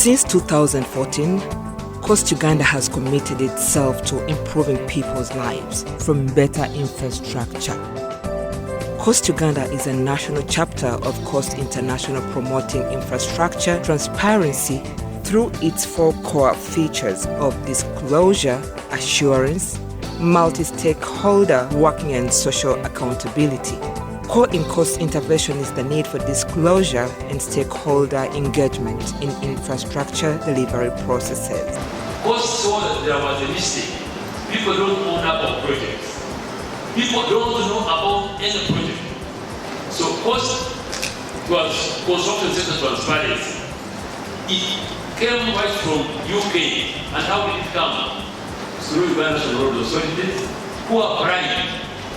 Since 2014, CoST Uganda has committed itself to improving people's lives from better infrastructure. CoST Uganda is a national chapter of CoST International, promoting infrastructure transparency through its 4 core features of disclosure, assurance, multi-stakeholder working and social accountability. Core in CoST intervention is the need for disclosure and stakeholder engagement in infrastructure delivery processes. CoST saw that there was a mistake. People don't know about projects. People don't know about any project. So CoST was construction sector transparency. It came right from UK, and how did it come? Through Uganda Road Authorities, who applied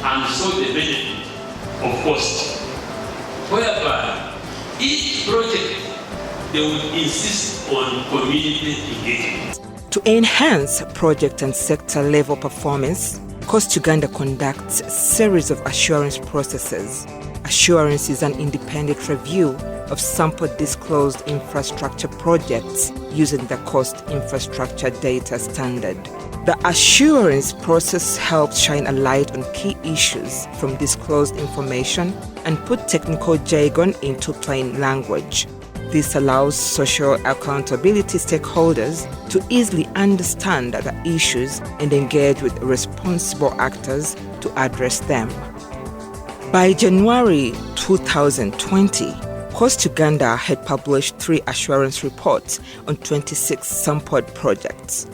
and saw the benefit of CoST, whereby each project they would insist on community engagement. To enhance project and sector level performance, CoST Uganda conducts a series of assurance processes. Assurance is an independent review of sample disclosed infrastructure projects using the CoST Infrastructure Data Standard. The assurance process helps shine a light on key issues from disclosed information and put technical jargon into plain language. This allows social accountability stakeholders to easily understand the issues and engage with responsible actors to address them. By January 2020, CoST Uganda had published 3 assurance reports on 26 sampled projects.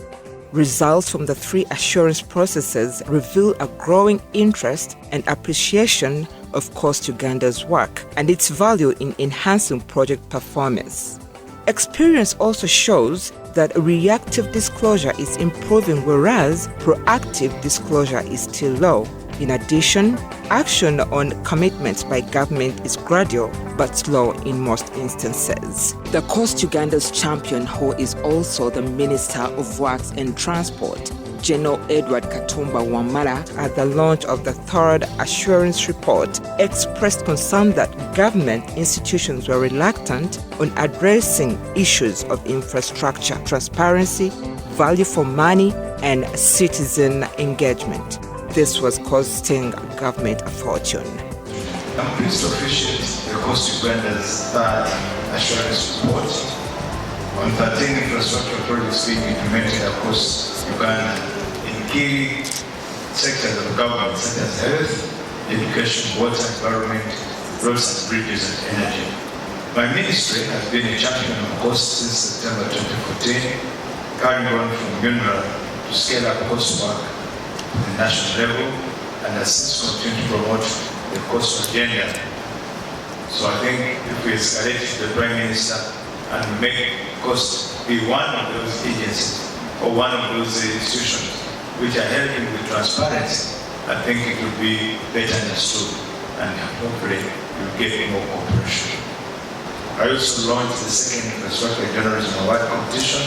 Results from the 3 assurance processes reveal a growing interest and appreciation of CoST Uganda's work and its value in enhancing project performance. Experience also shows that reactive disclosure is improving, whereas proactive disclosure is still low. In addition, action on commitments by government is gradual but slow in most instances. The CoST Uganda's champion, who is also the Minister of Works and Transport, General Edward Katumba Wamala, at the launch of the 3rd assurance report, expressed concern that government institutions were reluctant on addressing issues of infrastructure, transparency, value for money, and citizen engagement. This was costing government a fortune. I'm pleased to officiate the CoST Uganda's 3rd assurance report on 13 infrastructure projects being implemented across Uganda in key sectors of government such as health, education, water, environment, roads and bridges, and energy. My ministry has been a champion of CoST since September 2014, carrying on from UNRWA to scale up CoST work at the national level, and has since continued to promote the CoST agenda. So I think if we escalate to the Prime Minister and make CoST be one of those agencies or one of those institutions which are helping with transparency, I think it will be better understood and hopefully we'll get more cooperation. I also launched the 2nd Infrastructure Journalism Award competition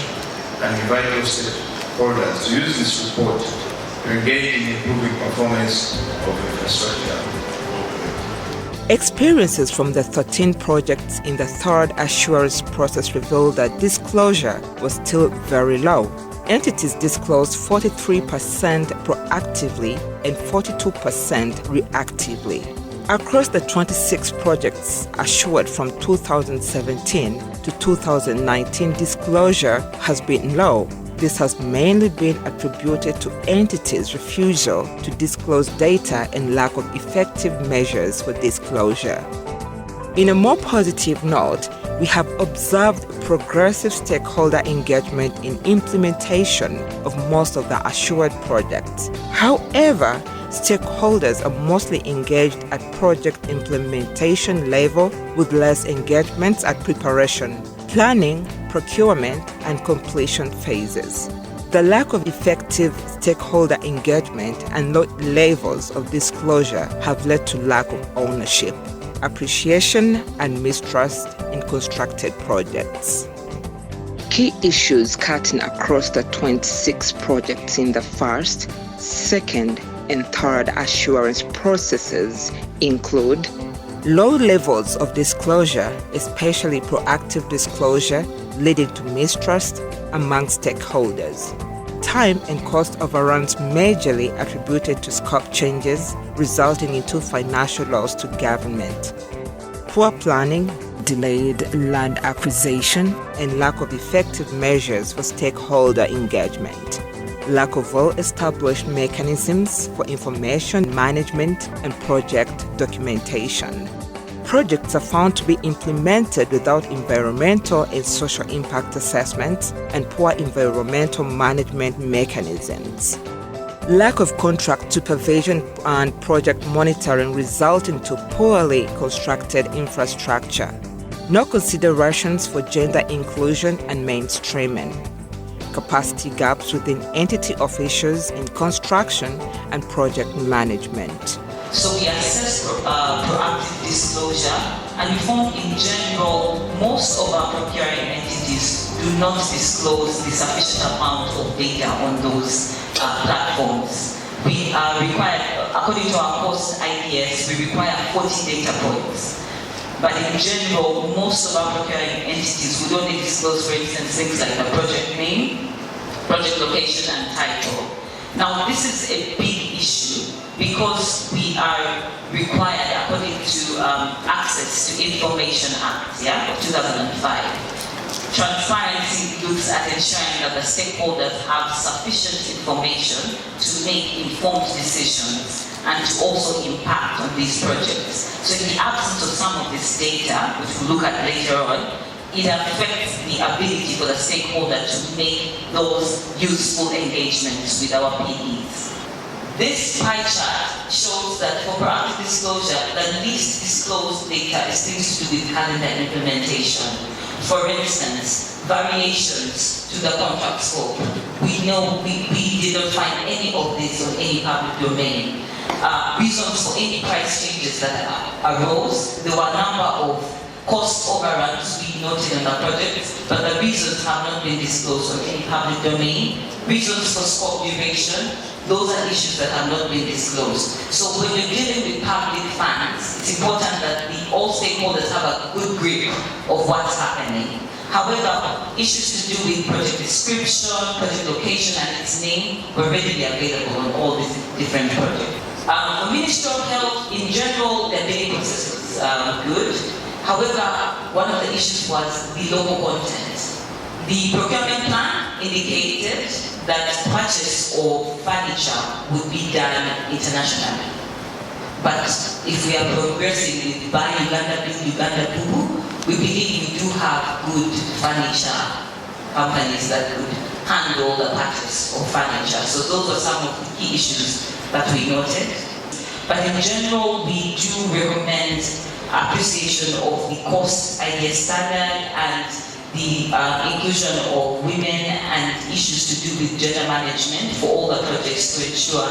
and invite those stakeholders to use this report to engage in improving performance of infrastructure. Experiences from the 13 projects in the 3rd assurance process revealed that disclosure was still very low. Entities disclosed 43% proactively and 42% reactively. Across the 26 projects assured from 2017 to 2019, disclosure has been low. This has mainly been attributed to entities' refusal to disclose data and lack of effective measures for disclosure. In a more positive note, we have observed progressive stakeholder engagement in implementation of most of the assured projects. However, stakeholders are mostly engaged at project implementation level, with less engagements at preparation, planning, procurement, and completion phases. The lack of effective stakeholder engagement and low levels of disclosure have led to lack of ownership, appreciation, and mistrust in constructed projects. Key issues cutting across the 26 projects in the 1st, 2nd, and 3rd assurance processes include low levels of disclosure, especially proactive disclosure, leading to mistrust among stakeholders. Time and cost overruns majorly attributed to scope changes, resulting in two financial loss to government. Poor planning, delayed land acquisition, and lack of effective measures for stakeholder engagement. Lack of well-established mechanisms for information management and project documentation. Projects are found to be implemented without environmental and social impact assessments and poor environmental management mechanisms. Lack of contract supervision and project monitoring resulting to poorly constructed infrastructure. No considerations for gender inclusion and mainstreaming. Capacity gaps within entity officials in construction and project management. So we assess proactive disclosure, and we found in general most of our procuring entities do not disclose the sufficient amount of data on those platforms. We are required, according to our CoST IDS, we require 40 data points. But in general, most of our procuring entities would only disclose, for instance, things like the project name, project location, and title. Now, this is a big issue because we are required, according to Access to Information Act, of 2005. Transparency looks at ensuring that the stakeholders have sufficient information to make informed decisions and to also impact on these projects. So in the absence of some of this data, which we'll look at later on, it affects the ability for the stakeholder to make those useful engagements with our PDs. This pie chart shows that for proactive disclosure, the least disclosed data is things to do with calendar implementation. For instance, variations to the contract scope. We know we didn't find any of this on any public domain. Reasons for any price changes that arose, there were a number of cost overruns we noted in the project, but the reasons have not been disclosed on any public domain. Reasons for scope duration, those are issues that have not been disclosed. So when you're dealing with public funds, it's important that all stakeholders have a good grip of what's happening. However, issues to do with project description, project location, and its name were readily available on all these different projects. For Ministry of Health, in general, the bidding process was good. However, one of the issues was the local content. The procurement plan indicated that purchase of furniture would be done internationally. But if we are progressing with Buy Uganda, Build Uganda, we believe we do have good furniture companies that could handle the purchase of furniture. So those are some of the key issues that we noted. But in general, we do recommend appreciation of the CoST IDS standard and the inclusion of women and issues to do with gender management for all the projects to ensure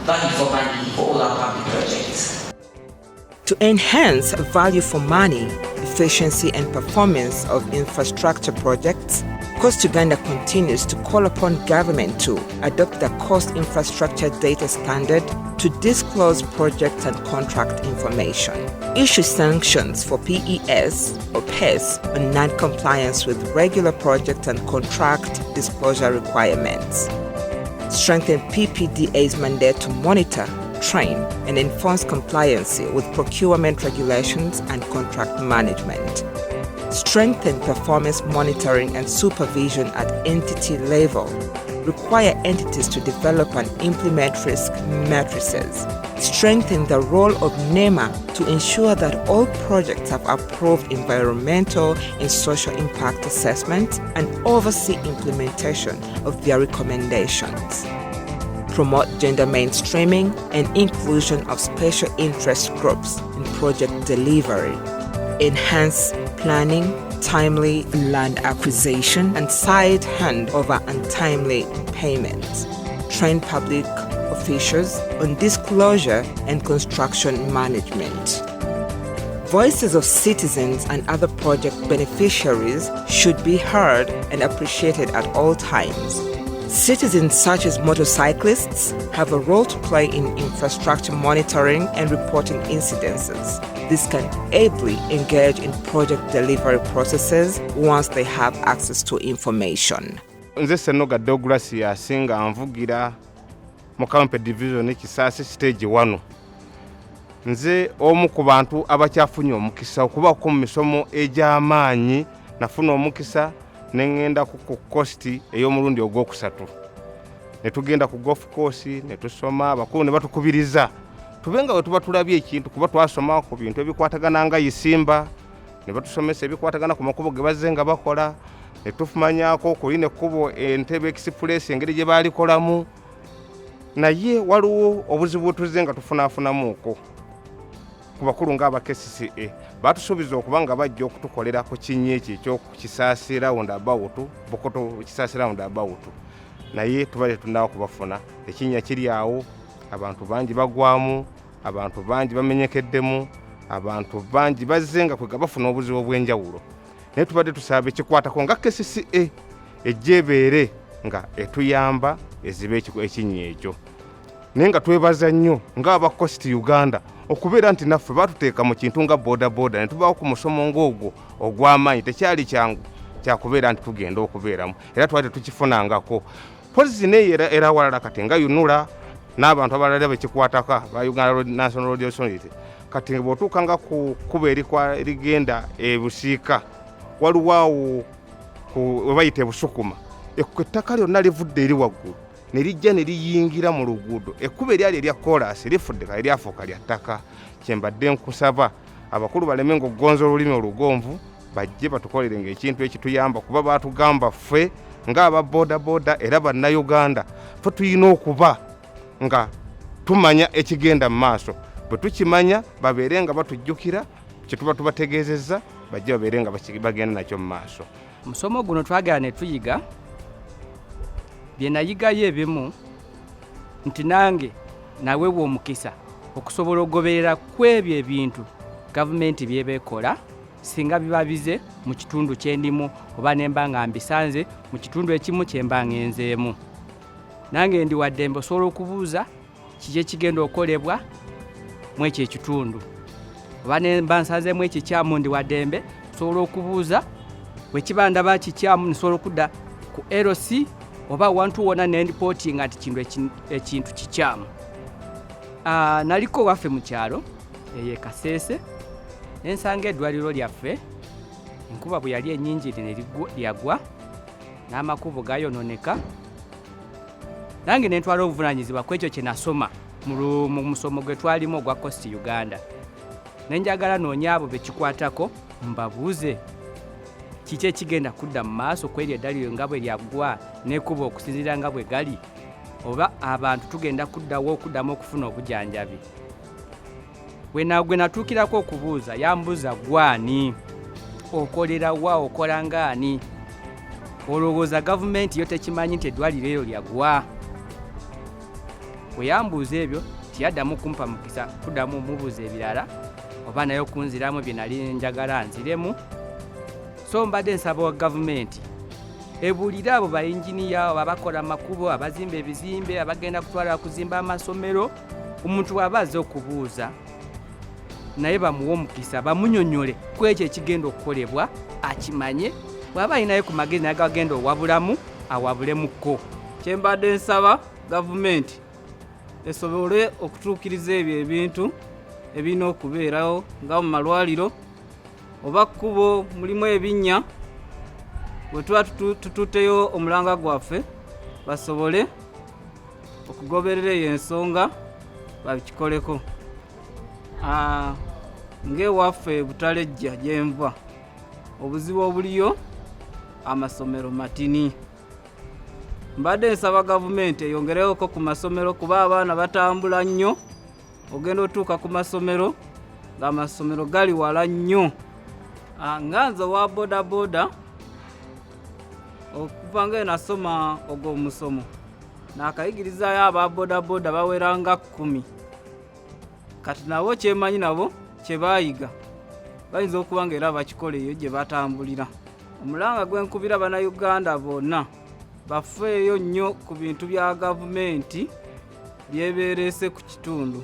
value for money for all our public projects. To enhance value for money, efficiency and performance of infrastructure projects, CoST Uganda continues to call upon government to adopt the CoST Infrastructure Data Standard to disclose project and contract information, issue sanctions for PES or PES on non-compliance with regular project and contract disclosure requirements, strengthen PPDA's mandate to monitor, train, and enforce compliance with procurement regulations and contract management, strengthen performance monitoring and supervision at entity level, require entities to develop and implement risk matrices, strengthen the role of NEMA to ensure that all projects have approved environmental and social impact assessments and oversee implementation of their recommendations, promote gender mainstreaming and inclusion of special interest groups in project delivery, enhance planning, timely land acquisition, and site handover untimely payments. Train public officials on disclosure and construction management. Voices of citizens and other project beneficiaries should be heard and appreciated at all times. Citizens such as motorcyclists have a role to play in infrastructure monitoring and reporting incidences. This can ably engage in project delivery processes once they have access to information. Nze Senoga Douglas yasinga nvugira mu Camp Division Kisasi stage 1. Nze omu ku bantu abakyafunye omukisa okuba ku misomo egy'amaanyi nafuna omukisa nengenda ku CoST ey'omulundi ogwokusatu. Ne tugenda ku golf course ne tusoma abakulu ne batukubiriza tubenga we tuba tulabye ekintu kuba twasoma ku bintu ebikwatagana nga yisimba ne batusomesa ebikwatagana ku makubo ge bazenga bakola ne tufumanyako kuline kubo Entebbe Express engeri gye balikolamu naye waliwo obuzibu tuzenga tufunafunamuko ku bakulu ng'aba KCCA batusuubiza okuba nga bajja okutukolera ku kinyi ekyo Kisasi roundabout Bukoto Kisasi roundabout naye tubale tunawo kubafuna ekinya kiri awo abantu bangi bagwamu abantu bangi bamenyekeddemu abantu bangi bazenga kwega bafuna obuzibu obw'enjawulo naye tubadde tusaba ekikwatako nga KCCA ejjebeere nga etuyamba ezibe ekinya ekyo naye nga twebaza nnyo ng'aba CoST Uganda okubeera nti naffe batuteeka mu kintu nga boda ne tubaawo ku musomo ng'ogwo ogw'amaanyi tekyali kyangu kyakubeera nti tugenda okubeeramu era twali tukifunangako poliisi neyo era walala kati nga yunula n'abantu abalala bekikwataka ba Uganda National Road Authority kati bw'otuuka nga ku kuba erigenda ebusiika waliwo we bayita ebusukuma ettaka lyonna livudde eri waggulu ne lijja ne liyingira mu luguudo ekkuba eryali erya koolaasi lifudde kale lyafuuka lya ttaka kyembadde nkusaba abakulu baleme ng'ogonza olulimi olugonvu bajje batukolere ng'ekintu ekituyamba kuba baatugamba ffe ng'aba boda era bannayuganda ffe tulina okuba nga tumanya ekigenda mu maaso bwe tukimanya babeere nga batujjukira kye tuba tubategeezezza bajje babeere nga bagenda nakyo mu maaso. Musomo guno twagala ne tuyiga bye nayigayo ebimu nti nange naweebwa omukisa okusobola okugoberera kw'ebyo ebintu gavumenti byebeekola singa bibabize mu kitundu kyendimu oba nemba nga mbisanze mu kitundu ekimu kyemba ngenzeemu nange ndi waddembe osobola okubuuza kiki ekigenda okukolebwa mu ekyo ekitundu oba nemba nsanzeemu ekyo ekyamu ndi waddembe osobola okubuuza bwe kiba ndaba kikyamu nsobola okudda ku LC oba wantu wona n'endipooti ati ekintu kikyamu. Naliko waffe mu kyalo eye Kasese ensanga eddwaliro lyaffe enkuba bwe yali ennyingi lyagwa n'amakubo gayononeka nange ne ntwala obuvunaanyizibwa ku ekyo kye nasoma mu musomo gwe twalimu ogwa CoST Uganda ne njagala noonya abo bekikwatako mbabuuze kiki ekigenda kudda mu maaso ku eryo eddaliro nga bwe lyaggwa n'ekuba okusinziira nga bwe gali oba abantu tugenda okuddamu okufuna obujjanjabi. Gwe natuukirako okubuuza yambuuza gwani okolera wa okola ngaani olowooza gavumenti yo tekimanyi nti eddwaliro eryo lyagwa. Bwe yambuuza ebyo tiyaddamu kumpa mukisa kuddamu mubuuza ebirala oba naye okunziramu bye nali njagala nziremu. So mbadde nsaba wa gavumenti ebuulire abo bayinginiya abakola amakubo abazimba ebizimbe abagenda kutwala kuzimba amasomero omuntu aba azze okubuuza naye bamuwe omukisa bamunyonyole ku ekyo ekigenda okukolebwa akimanye bw'aba alinayo ku magezi naye gagenda owabulamu awabulemuko. Kyembadde nsaba gavumenti esobole okutuukiriza ebyo ebintu ebirina okubeerawo nga mu malwaliro oba kkubo mulimu ebinnya bwe tuba tutuuteyo omulanga gwaffe basobole okugoberera eyo ensonga bakikoleko. Ng'ewaffe Butalejja gyenva obuzibu obuliyo amasomero matini. Mbadde nsaba gavumenti eyongerewoko ku masomero kuba abaana batambula nnyo ogenda otuuka ku masomero ng'amasomero gali wala nnyo. Nga nze wa boda okuva nga nasoma ogwo omusomo nakayigirizayo aba boda bawera nga 10 kati nabo kyemanyi nabo kye bayiga bayinza okuba nga era bakikola eyo gye batambulira. Omulanga gwenkubira bannayuganda bonna bafeeyo nnyo ku bintu bya gavumenti byebeerese ku kitundu.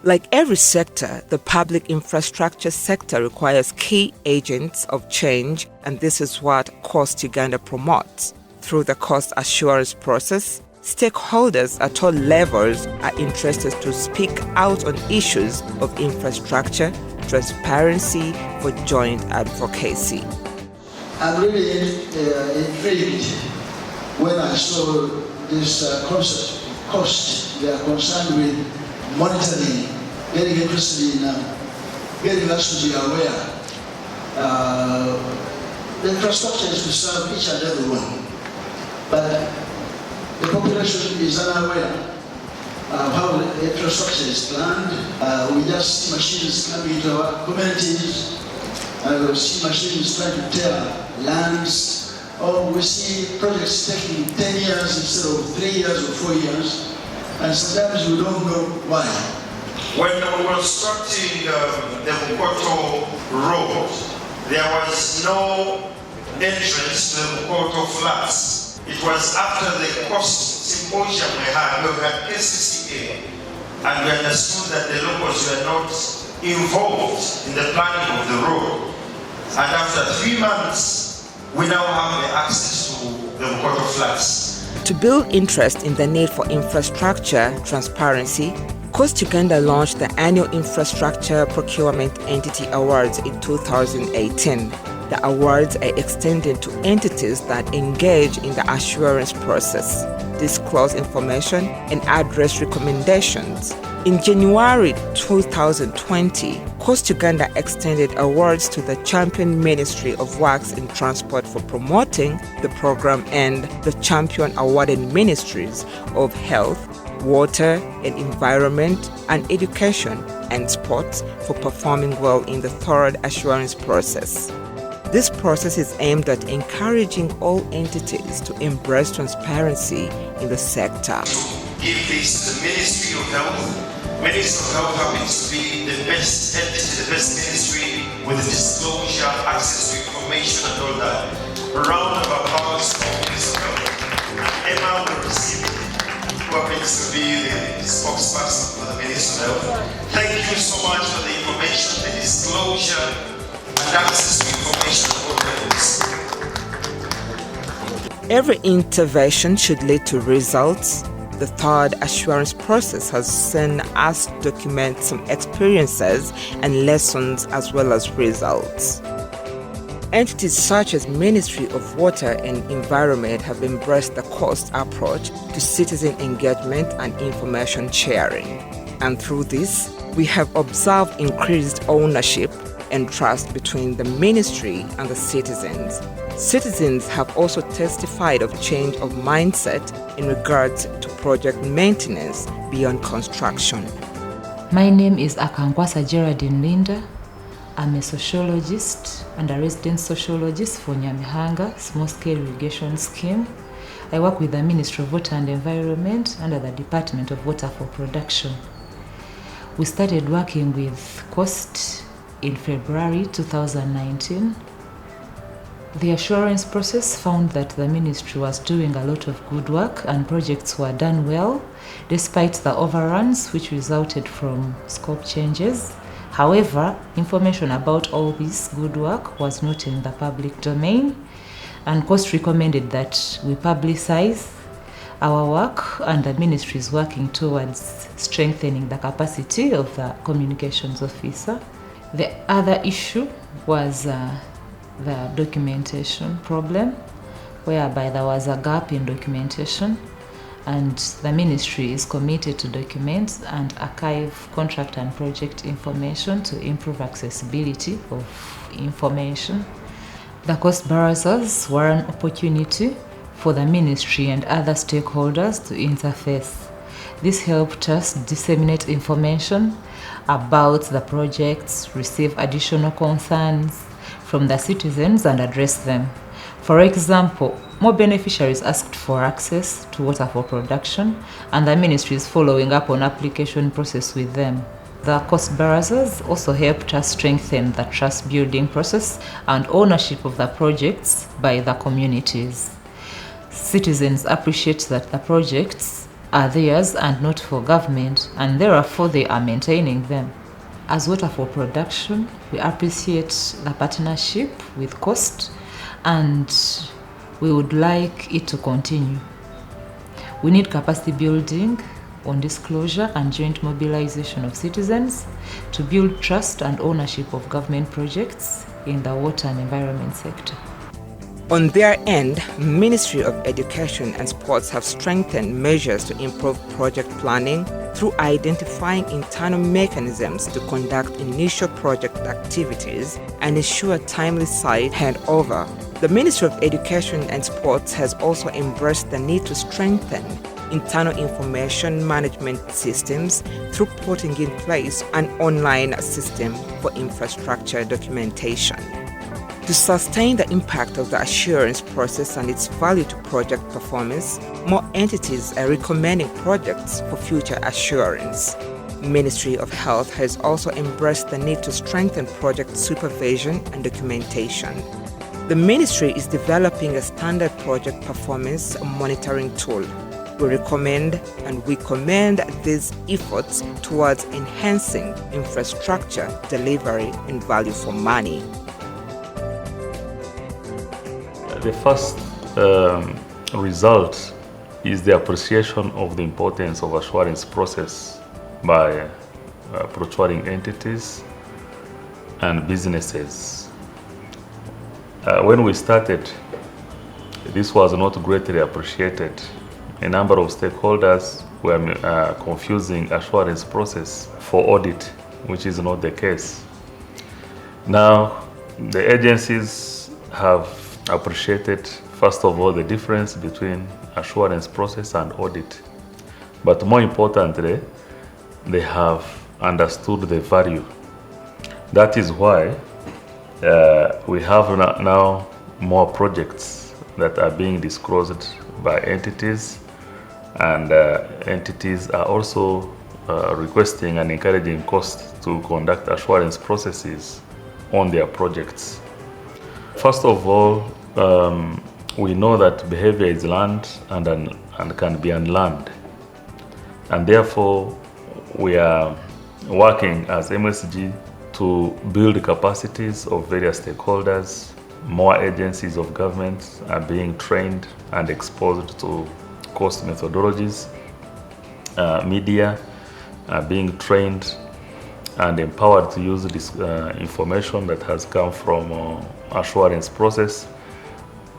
Like every sector, the public infrastructure sector requires key agents of change, and this is what CoST Uganda promotes. Through the cost assurance process, stakeholders at all levels are interested to speak out on issues of infrastructure, transparency for joint advocacy. I'm really intrigued when I saw this concept, CoST. They are concerned with monitoring, getting interested in getting us to be aware. The infrastructure is to serve each and every one, but the population is unaware of how the infrastructure is planned. We just see machines coming into our communities, we see machines trying to tear lands, or we see projects taking 10 years instead of 3 years or 4 years. And sometimes we don't know why. When we were constructing the Bukoto Road, there was no entrance to the Bukoto flats. It was after the CoST symposium we had KCCA, and we understood that the locals were not involved in the planning of the road. And after 3 months, we now have the access to the Bukoto flats. To build interest in the need for infrastructure transparency, CoST Uganda launched the annual Infrastructure Procurement Entity Awards in 2018. The awards are extended to entities that engage in the assurance process, disclose information, and address recommendations. In January 2020, CoST Uganda extended awards to the Champion Ministry of Works and Transport for promoting the program and the Champion Awarded Ministries of Health, Water and Environment, and Education and Sports for performing well in the third assurance process. This process is aimed at encouraging all entities to embrace transparency in the sector. Give this to the Ministry of Health. Ministry of Health happens to be the best entity, the best ministry with the disclosure, access to information and all that. A round of applause for Ministry of Health. Emma will receive it, who happens to be the spokesperson for the Ministry of Health. Thank you so much for the information, the disclosure, and access to information at all levels. Every intervention should lead to results. The third assurance process has seen us document some experiences and lessons as well as results. Entities such as Ministry of Water and Environment have embraced the CoST approach to citizen engagement and information sharing. And through this, we have observed increased ownership and trust between the ministry and the citizens. Citizens have also testified of change of mindset in regards to project maintenance beyond construction. My name is Akangwasa Geraldine Linda. I'm a sociologist and a resident sociologist for Nyamihanga Small-Scale Irrigation Scheme. I work with the Ministry of Water and Environment under the Department of Water for Production. We started working with CoST in February 2019. The assurance process found that the ministry was doing a lot of good work and projects were done well, despite the overruns which resulted from scope changes. However, information about all this good work was not in the public domain, and CoST recommended that we publicize our work, and the ministry is working towards strengthening the capacity of the communications officer. The other issue was the documentation problem, whereby there was a gap in documentation, and the ministry is committed to document and archive contract and project information to improve accessibility of information. The CoST barazas were an opportunity for the ministry and other stakeholders to interface. This helped us disseminate information about the projects, receive additional concerns from the citizens and address them. For example, more beneficiaries asked for access to water for production, and the ministry is following up on application process with them. The CoST barazas also helped us strengthen the trust building process and ownership of the projects by the communities. Citizens appreciate that the projects are theirs and not for government, and therefore they are maintaining them. As Water for Production, we appreciate the partnership with CoST, and we would like it to continue. We need capacity building on disclosure and joint mobilization of citizens to build trust and ownership of government projects in the water and environment sector. On their end, Ministry of Education and Sports have strengthened measures to improve project planning through identifying internal mechanisms to conduct initial project activities and ensure timely site handover. The Ministry of Education and Sports has also embraced the need to strengthen internal information management systems through putting in place an online system for infrastructure documentation. To sustain the impact of the assurance process and its value to project performance, more entities are recommending projects for future assurance. Ministry of Health has also embraced the need to strengthen project supervision and documentation. The ministry is developing a standard project performance monitoring tool. We recommend and we commend these efforts towards enhancing infrastructure delivery and value for money. The first result is the appreciation of the importance of assurance process by procuring entities and businesses. When we started, this was not greatly appreciated. A number of stakeholders were confusing assurance process for audit, which is not the case. Now, the agencies have appreciated, first of all, the difference between assurance process and audit. But more importantly, they have understood the value. That is why we have now more projects that are being disclosed by entities, and entities are also requesting and encouraging CoST to conduct assurance processes on their projects. First of all, we know that behavior is learned and can be unlearned. And therefore, we are working as MSG to build capacities of various stakeholders. More agencies of government are being trained and exposed to CoST methodologies. Media are being trained and empowered to use this information that has come from assurance process.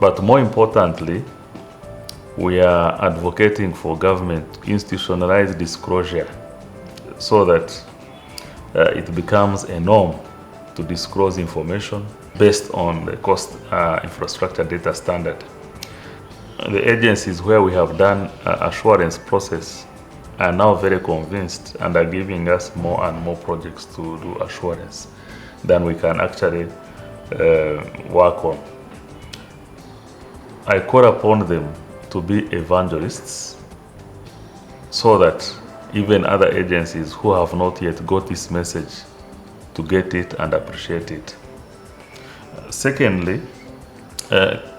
But more importantly, we are advocating for government to institutionalize disclosure so that it becomes a norm to disclose information based on the CoST infrastructure data standard. The agencies where we have done assurance process are now very convinced and are giving us more and more projects to do assurance than we can actually work on. I call upon them to be evangelists so that even other agencies who have not yet got this message to get it and appreciate it. Secondly,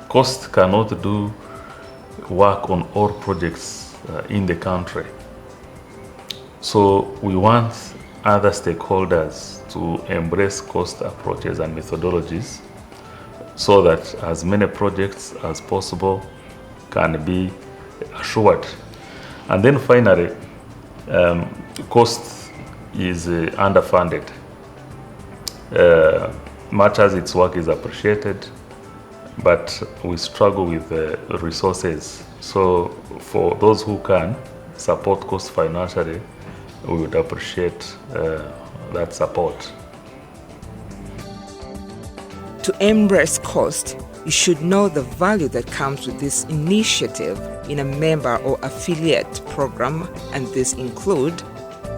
CoST cannot do work on all projects in the country. So we want other stakeholders to embrace CoST approaches and methodologies so that as many projects as possible can be assured. And then finally, CoST is underfunded. Much as its work is appreciated, but we struggle with resources. So for those who can support CoST financially, we would appreciate that support. To embrace CoST, you should know the value that comes with this initiative in a member or affiliate program, and these include: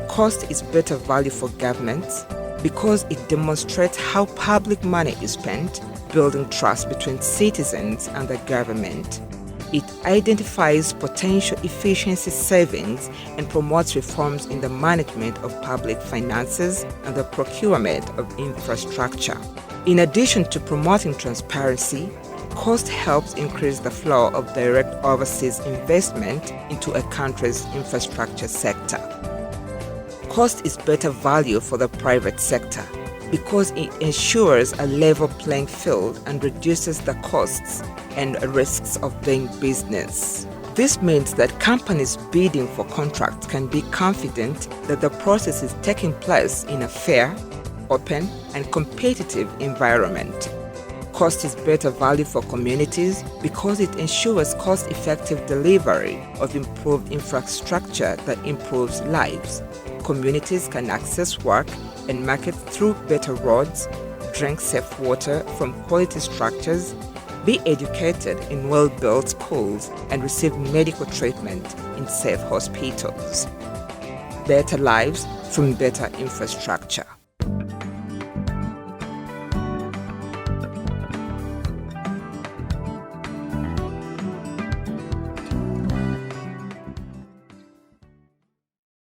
CoST is better value for governments because it demonstrates how public money is spent, building trust between citizens and the government. It identifies potential efficiency savings and promotes reforms in the management of public finances and the procurement of infrastructure. In addition to promoting transparency, CoST helps increase the flow of direct overseas investment into a country's infrastructure sector. CoST is better value for the private sector because it ensures a level playing field and reduces the costs and risks of doing business. This means that companies bidding for contracts can be confident that the process is taking place in a fair, open, and competitive environment. CoST is better value for communities because it ensures cost-effective delivery of improved infrastructure that improves lives. Communities can access work and market through better roads, drink safe water from quality structures, be educated in well-built schools, and receive medical treatment in safe hospitals. Better lives from better infrastructure.